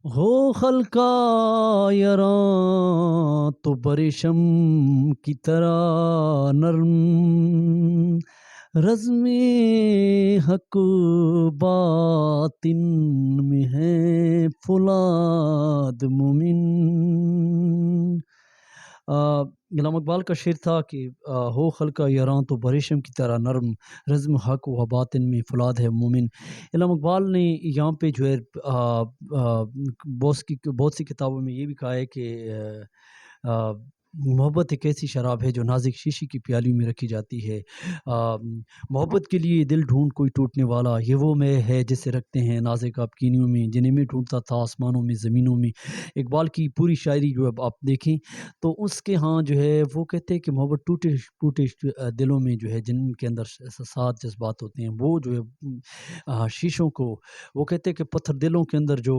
ہو خلقہ یراں تو پریشم کی طرح نرم، رزم حق باطن میں ہے فولاد مومن۔ غلام اقبال کا شعر تھا کہ ہو خلقہ یراں تو پریشم کی طرح نرم، رزم حق و باطن میں فولاد ہے مومن۔ علام اقبال نے یہاں پہ جو ہے بہت سی کتابوں میں یہ بھی کہا ہے کہ آ، محبت ایک ایسی شراب ہے جو نازک شیشی کی پیالی میں رکھی جاتی ہے۔ محبت کے لیے دل ڈھونڈ کوئی ٹوٹنے والا، یہ وہ میں ہے جسے رکھتے ہیں نازک آپ کینیوں میں، جنہیں میں ڈھونڈتا تھا آسمانوں میں زمینوں میں۔ اقبال کی پوری شاعری جو ہے آپ دیکھیں تو اس کے ہاں جو ہے وہ کہتے ہیں کہ محبت ٹوٹے ٹوٹے دلوں میں جو ہے جن کے اندر سات جذبات ہوتے ہیں، وہ جو ہے شیشوں کو، وہ کہتے ہیں کہ پتھر دلوں کے اندر جو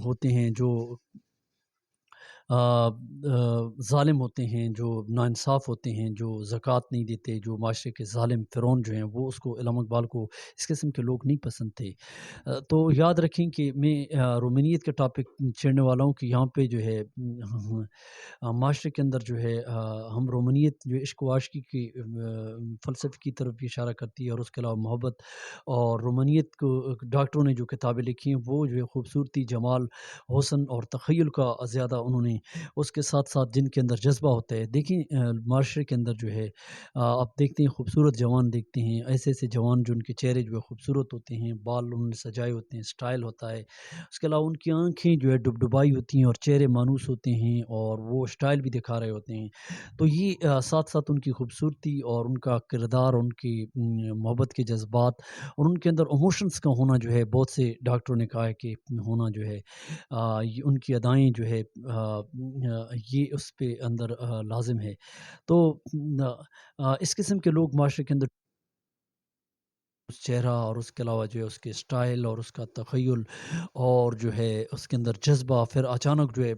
ہوتے ہیں، جو ظالم ہوتے ہیں، جو ناانصاف ہوتے ہیں، جو زکوٰۃ نہیں دیتے، جو معاشرے کے ظالم فرعون جو ہیں، وہ اس کو علام اقبال کو اس قسم کے لوگ نہیں پسند تھے۔ تو یاد رکھیں کہ میں رومانیت کا ٹاپک چھیڑنے والا ہوں کہ یہاں پہ جو ہے معاشرے کے اندر جو ہے ہم رومانیت جو عشق و عاشقی کی فلسفے کی طرف بھی اشارہ کرتی ہے، اور اس کے علاوہ محبت اور رومانیت کو ڈاکٹروں نے جو کتابیں لکھی ہیں وہ جو ہے خوبصورتی، جمال، حسن اور تخیل کا زیادہ انہوں نے اس کے ساتھ ساتھ جن کے اندر جذبہ ہوتا ہے۔ دیکھیں معاشرے کے اندر جو ہے آپ دیکھتے ہیں خوبصورت جوان دیکھتے ہیں، ایسے ایسے جوان جو ان کے چہرے جو ہے خوبصورت ہوتے ہیں، بال انہوں نے سجائے ہوتے ہیں، سٹائل ہوتا ہے، اس کے علاوہ ان کی آنکھیں جو ہے ڈبڈبائی ہوتی ہیں اور چہرے مانوس ہوتے ہیں اور وہ سٹائل بھی دکھا رہے ہوتے ہیں۔ تو یہ ساتھ ساتھ ان کی خوبصورتی اور ان کا کردار، ان کی محبت کے جذبات اور ان کے اندر ایموشنز کا ہونا جو ہے، بہت سے ڈاکٹروں نے کہا ہے کہ ہونا جو ہے یہ ان کی ادائیں جو ہے یہ اس پہ اندر لازم ہے۔ تو اس قسم کے لوگ معاشرے کے اندر اس چہرہ اور اس کے علاوہ جو ہے اس کے سٹائل اور اس کا تخیل اور جو ہے اس کے اندر جذبہ، پھر اچانک جو ہے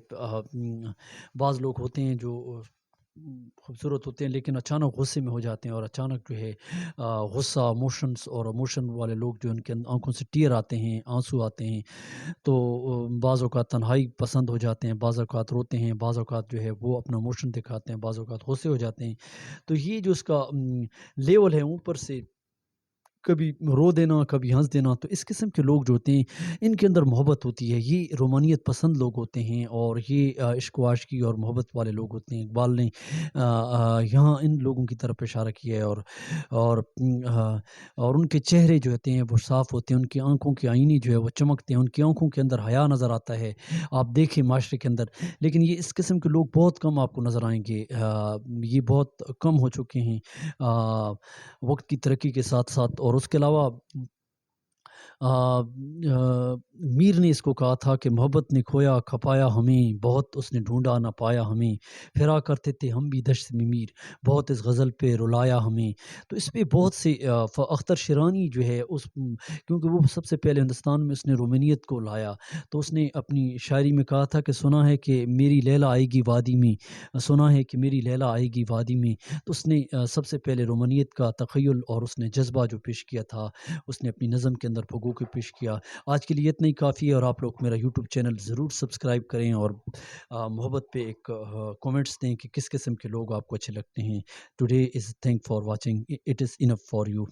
بعض لوگ ہوتے ہیں جو خوبصورت ہوتے ہیں لیکن اچانک غصے میں ہو جاتے ہیں، اور اچانک جو ہے غصہ، ایموشنس اور ایموشن والے لوگ جو ان کے آنکھوں سے ٹیئر آتے ہیں، آنسو آتے ہیں، تو بعض اوقات تنہائی پسند ہو جاتے ہیں، بعض اوقات روتے ہیں، بعض اوقات جو ہے وہ اپنا ایموشن دکھاتے ہیں، بعض اوقات غصے ہو جاتے ہیں۔ تو یہ جو اس کا لیول ہے اوپر سے کبھی رو دینا، کبھی ہنس دینا، تو اس قسم کے لوگ جو ہوتے ہیں ان کے اندر محبت ہوتی ہے، یہ رومانیت پسند لوگ ہوتے ہیں اور یہ عشق و عاشقی اور محبت والے لوگ ہوتے ہیں۔ اقبال نے یہاں ان لوگوں کی طرف اشارہ کیا ہے، اور اور ان کے چہرے جو ہوتے ہیں وہ صاف ہوتے ہیں، ان کی آنکھوں کے آئینے جو ہے وہ چمکتے ہیں، ان کی آنکھوں کے اندر حیا نظر آتا ہے، آپ دیکھیں معاشرے کے اندر۔ لیکن یہ اس قسم کے لوگ بہت کم آپ کو نظر آئیں گے، یہ بہت کم ہو چکے ہیں وقت کی ترقی کے ساتھ ساتھ۔ اور اس کے علاوہ میر نے اس کو کہا تھا کہ محبت نے کھویا کھپایا ہمیں، بہت اس نے ڈھونڈا نہ پایا ہمیں، پھرا کرتے تھے ہم بھی دشت میں میر، بہت اس غزل پہ رلایا ہمیں۔ تو اس پہ بہت سے اختر شیرانی جو ہے اس کیونکہ وہ سب سے پہلے ہندوستان میں اس نے رومانیت کو لایا، تو اس نے اپنی شاعری میں کہا تھا کہ سنا ہے کہ میری لیلا آئے گی وادی میں، سنا ہے کہ میری لیلا آئے گی وادی میں۔ تو اس نے سب سے پہلے رومانیت کا تخیل اور اس نے جذبہ جو پیش کیا تھا، اس نے اپنی نظم کے اندر بھگو کے پیش کیا۔ آج کے لیے اتنا ہی کافی ہے، اور آپ لوگ میرا یوٹیوب چینل ضرور سبسکرائب کریں اور محبت پہ ایک کومنٹس دیں کہ کس قسم کے لوگ آپ کو اچھے لگتے ہیں۔ Today is thank for watching, it is enough for you.